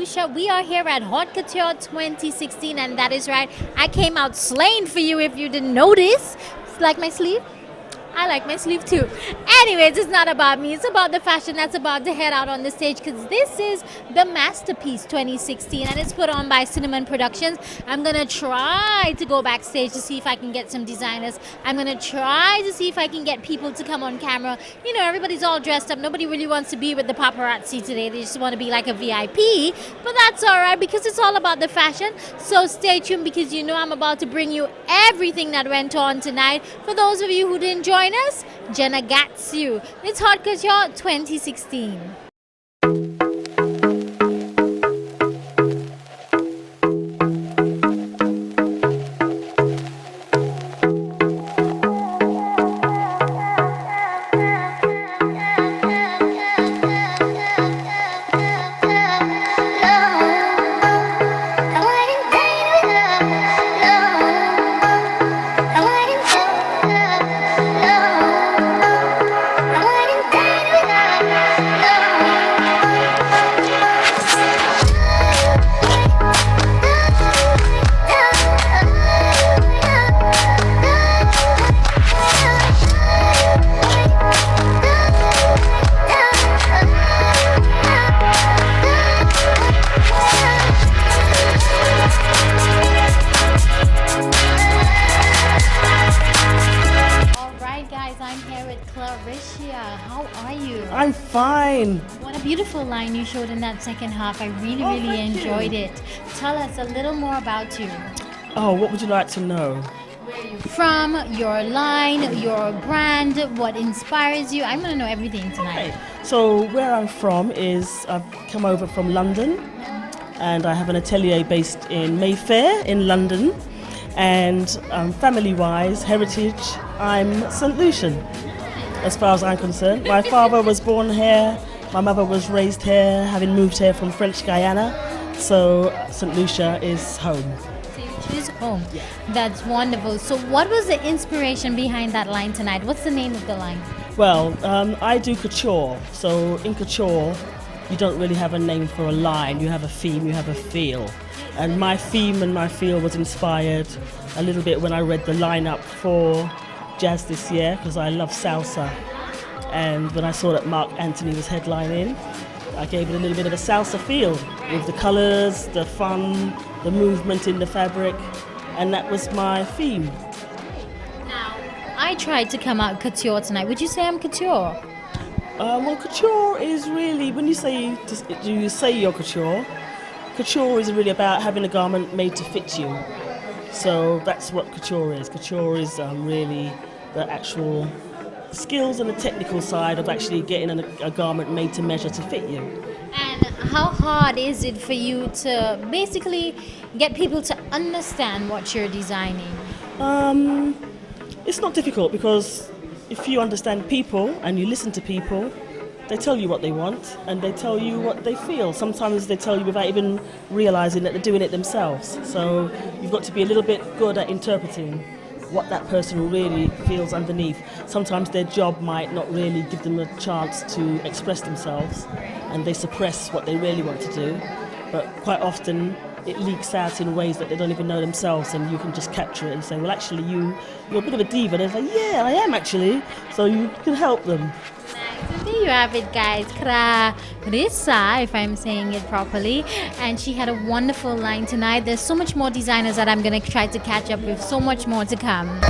Lucia. We are here at Haute Couture 2016, and that is right. I came out slain for you if you didn't notice. Like my sleeve? I like my sleeve too. Anyways, it's not about me. It's about the fashion that's about to head out on the stage, because this is the Masterpiece 2016 and it's put on by Cinnamon Productions. I'm going to try to go backstage to see if I can get some designers. I'm going to try to see if I can get people to come on camera. You know, everybody's all dressed up. Nobody really wants to be with the paparazzi today. They just want to be like a VIP. But that's all right, because it's all about the fashion. So stay tuned, because you know I'm about to bring you everything that went on tonight. For those of you who didn't join us, Jenna gats you. It's Haute Couture 2016. How are you? I'm fine. What a beautiful line you showed in that second half. I really enjoyed it. Tell us a little more about you. Oh, what would you like to know? Where are you from, your line, your brand, what inspires you? I'm going to know everything tonight. Okay. So where I'm from is, I've come over from London and I have an atelier based in Mayfair in London. And family-wise, heritage, I'm St. Lucian. As far as I'm concerned. My father was born here, my mother was raised here, having moved here from French Guiana, so St. Lucia is home. St. Lucia is home. Yeah. That's wonderful. So what was the inspiration behind that line tonight? What's the name of the line? Well, I do couture, so in couture you don't really have a name for a line, you have a theme, you have a feel. And my theme and my feel was inspired a little bit when I read the lineup for Jazz this year, because I love salsa, and when I saw that Mark Anthony was headlining, I gave it a little bit of a salsa feel with the colours, the fun, the movement in the fabric, and that was my theme. Now, I tried to come out couture tonight. Would you say I'm couture? Well, couture is really, when you say you're couture, couture is really about having a garment made to fit you. So that's what couture is. Couture is really the actual skills and the technical side of actually getting a garment made to measure to fit you. And how hard is it for you to basically get people to understand what you're designing? It's not difficult, because if you understand people and you listen to people, they tell you what they want and they tell you what they feel. Sometimes they tell you without even realising that they're doing it themselves. So you've got to be a little bit good at interpreting what that person really feels underneath. Sometimes their job might not really give them a chance to express themselves and they suppress what they really want to do. But quite often it leaks out in ways that they don't even know themselves, and you can just capture it and say, well, actually you're a bit of a diva. And they're like, yeah, I am actually. So you can help them. So there you have it, guys. Clarissa, if I'm saying it properly, and she had a wonderful line tonight. There's so much more designers that I'm going to try to catch up with, so much more to come.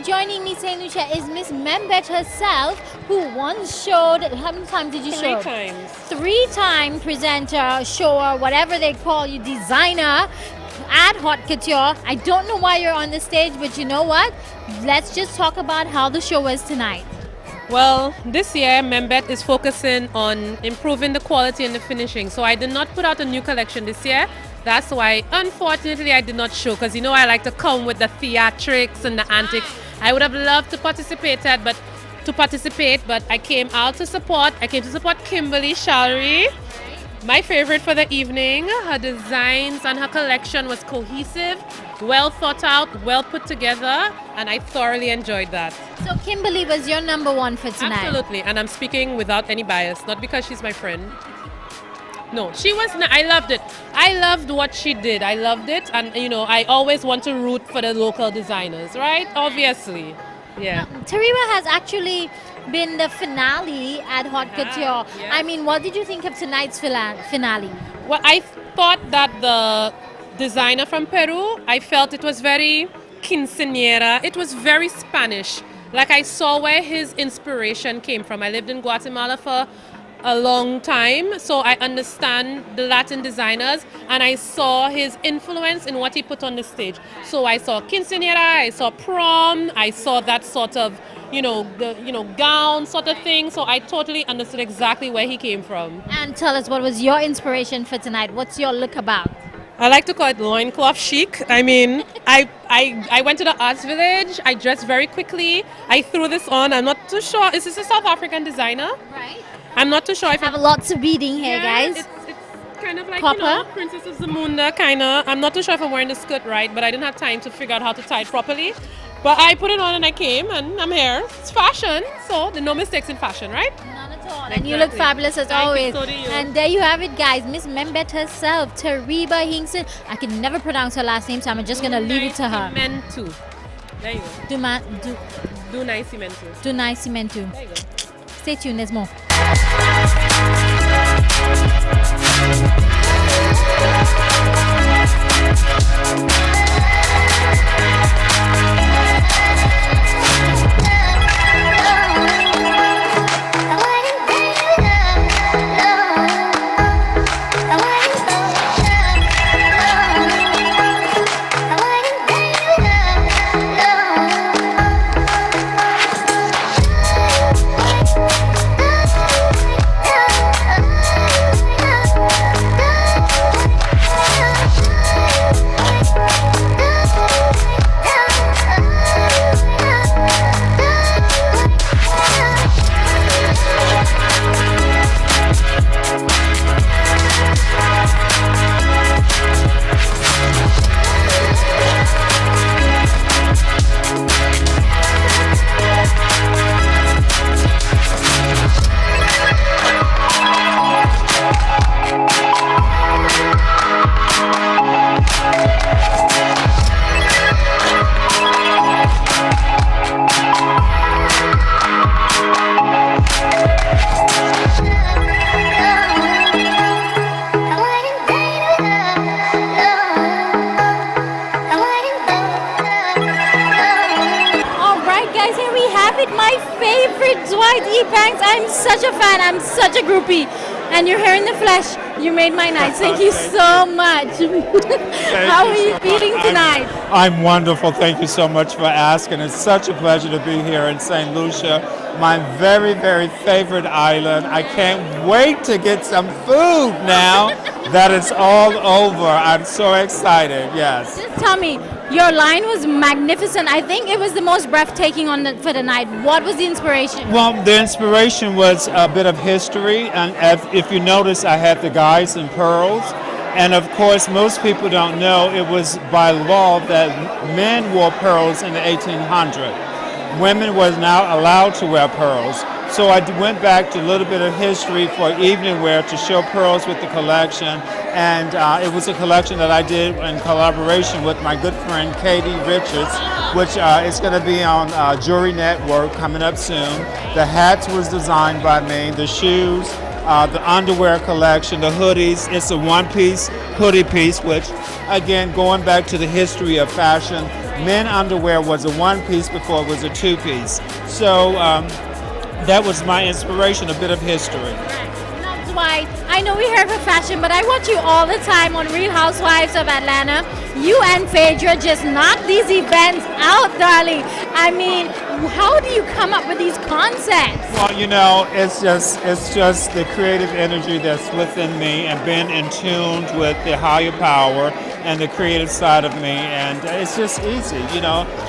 Joining me, St. Lucia, is Miss Membet herself, who once showed, how many times did you show? 3 times. 3-time presenter, shower, whatever they call you, designer at Haute Couture. I don't know why you're on the stage, but you know what? Let's just talk about how the show was tonight. Well, this year Membet is focusing on improving the quality and the finishing. So I did not put out a new collection this year. That's why, unfortunately, I did not show because you know I like to come with the theatrics and the antics. I would have loved to participate, but I came out to support. I came to support Kimberly Shalry, my favorite for the evening. Her designs and her collection was cohesive, well thought out, well put together, and I thoroughly enjoyed that. So Kimberly was your number one for tonight. Absolutely, and I'm speaking without any bias, not because she's my friend. No, she was. I loved it. I loved what she did. I loved it, and you know, I always want to root for the local designers, right? Obviously, yeah. Tariwa has actually been the finale at Haute Couture. Yes. I mean, what did you think of tonight's finale? Well, I thought that the designer from Peru, I felt it was very quinceañera. It was very Spanish. Like I saw where his inspiration came from. I lived in Guatemala for a long time, so I understand the Latin designers, and I saw his influence in what he put on the stage. So I saw quinceañera, I saw prom, I saw that sort of, gown sort of thing. So I totally understood exactly where he came from. And tell us, what was your inspiration for tonight? What's your look about? I like to call it loincloth chic. I mean, I went to the Arts Village. I dressed very quickly. I threw this on. I'm not too sure. Is this a South African designer? Right. I'm not too sure if I have lots of beading here, guys. It's kind of like, Copper? Princess of Zamunda, kind of. I'm not too sure if I'm wearing the skirt right, but I didn't have time to figure out how to tie it properly. But I put it on and I came and I'm here. It's fashion, so there are no mistakes in fashion, right? None at all. Exactly. And you look fabulous as Thank you, always. so do you. And there you have it, guys. Miss Membet herself, Tariba Hinkson. I can never pronounce her last name, so I'm just going to leave it to her. Nascimento. There you go. Do Nascimento. Do Nascimento. There you go. Stay tuned, there's more. I'm such a fan. I'm such a groupie. And you're here in the flesh. You made my night. Thank you so much. How are you feeling tonight? I'm wonderful. Thank you so much for asking. It's such a pleasure to be here in St. Lucia, my very, very favorite island. I can't wait to get some food now that it's all over. I'm so excited. Yes. Just tell me, your line was magnificent. I think it was the most breathtaking for the night. What was the inspiration? Well, the inspiration was a bit of history, and if you notice, I had the guys in pearls. And of course, most people don't know it was by law that men wore pearls in the 1800s. Women was now allowed to wear pearls. So I went back to a little bit of history for evening wear to show pearls with the collection. And it was a collection that I did in collaboration with my good friend Katie Richards, which is going to be on Jury Network coming up soon. The hats was designed by me, the shoes, the underwear collection, the hoodies. It's a one-piece hoodie piece, which, again, going back to the history of fashion, men underwear was a one-piece before it was a two-piece. So that was my inspiration, a bit of history. Now Dwight, I know we're here for fashion, but I watch you all the time on Real Housewives of Atlanta. You and Phaedra just knock these events out, darling. I mean, how do you come up with these concepts? Well, it's just the creative energy that's within me and being in tune with the higher power and the creative side of me, and it's just easy.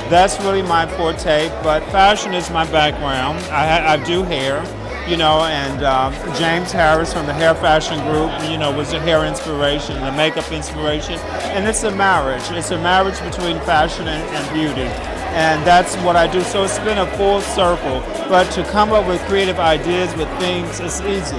That's really my forte. But fashion is my background. I do hair, and James Harris from the Hair Fashion Group, was the hair inspiration, the makeup inspiration, and it's a marriage. It's a marriage between fashion and beauty. And that's what I do. So it's been a full circle. But to come up with creative ideas with things is easy.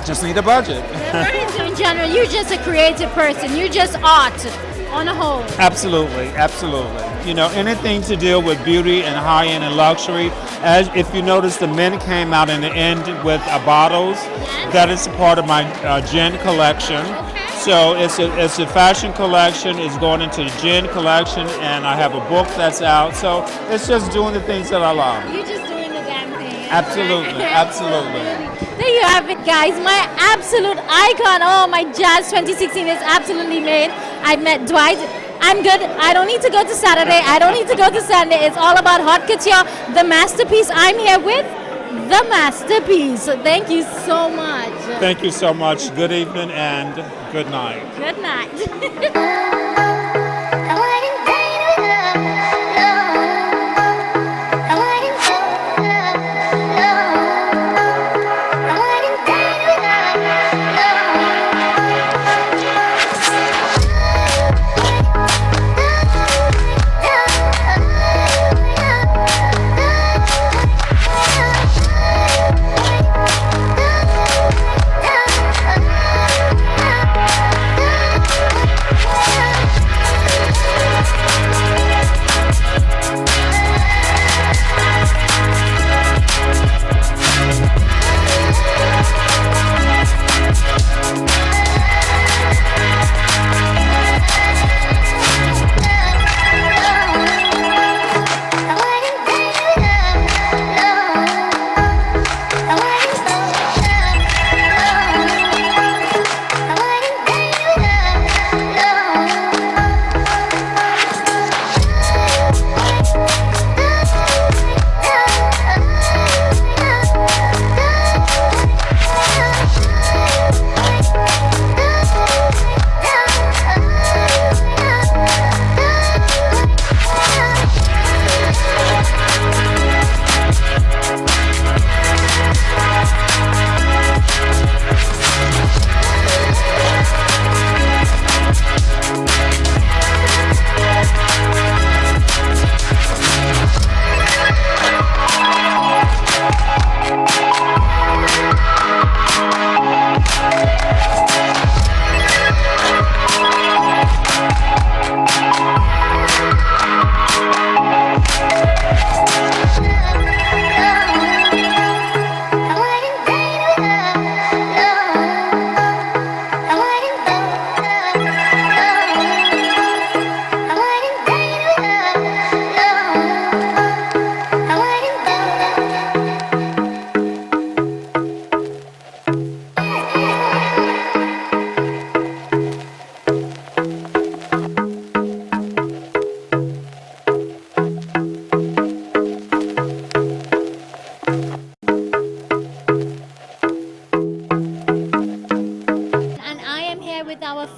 Just need a budget. Right. So in general, you're just a creative person. You're just art on a whole. Absolutely, absolutely. Anything to deal with beauty and high-end and luxury. As if you notice, the men came out in the end with bottles. Yes. That is a part of my gin collection. Okay. So it's a fashion collection. It's going into the gin collection, and I have a book that's out. So it's just doing the things that I love. You're just doing the damn thing. Absolutely, absolutely. There you have it, guys. My absolute icon. Oh, my Jazz 2016 is absolutely made. I met Dwight. I'm good. I don't need to go to Saturday. I don't need to go to Sunday. It's all about haute couture, the masterpiece. I'm here with the masterpiece. Thank you so much. Thank you so much. Good evening and good night. Good night.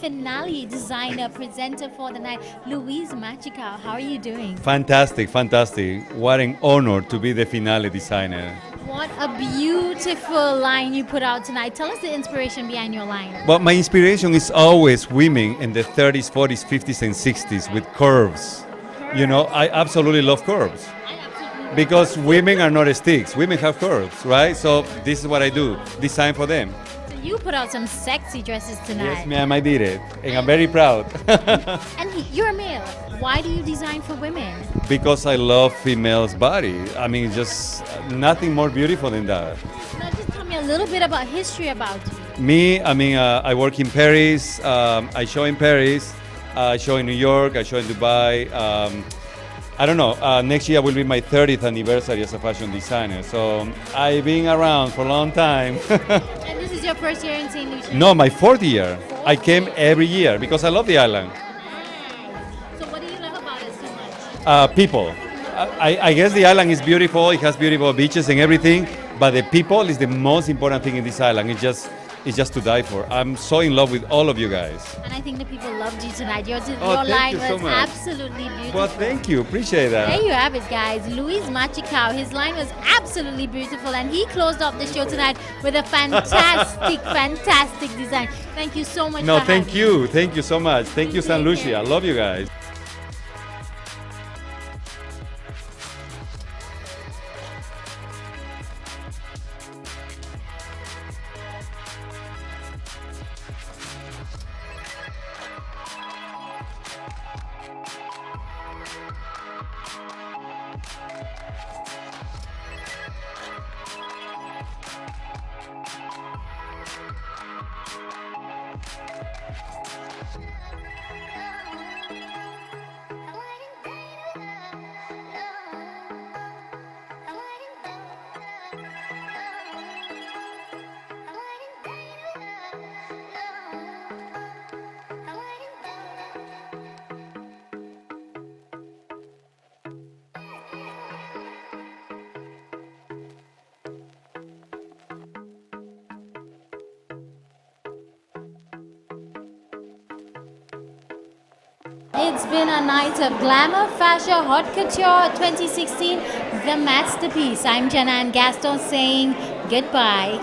finale designer, presenter for the night, Louise Machical. How are you doing? Fantastic, fantastic. What an honor to be the finale designer. What a beautiful line you put out tonight. Tell us the inspiration behind your line. Well, my inspiration is always women in the 30s, 40s, 50s, and 60s with curves. You know, I absolutely love curves. Because women are not sticks. Women have curves, right? So this is what I do, design for them. So you put out some sexy dresses tonight. Yes, ma'am, I did it. And I'm very proud. And you're a male. Why do you design for women? Because I love females' body. I mean, just nothing more beautiful than that. Now just tell me a little bit about history about you. Me, I mean, I work in Paris. I show in Paris. I show in New York. I show in Dubai. I don't know, next year will be my 30th anniversary as a fashion designer. So I've been around for a long time. And this is your first year in St. Lucia? No, my 4th year. I came every year because I love the island. So what do you love about it so much? People. I guess the island is beautiful. It has beautiful beaches and everything, but the people is the most important thing in this island. It's just to die for. I'm so in love with all of you guys. And I think the people loved you tonight. Your thank line you so was much. absolutely beautiful. Well, thank you. Appreciate that. There you have it, guys. Luis Machicao. His line was absolutely beautiful, and he closed off the show tonight with a fantastic, fantastic design. Thank you so much. No, for thank having you. Thank you so much. Thank you, San Lucia. I love you guys. It's been a night of glamour, fashion, haute couture 2016, the masterpiece. I'm Janan Gaston saying goodbye.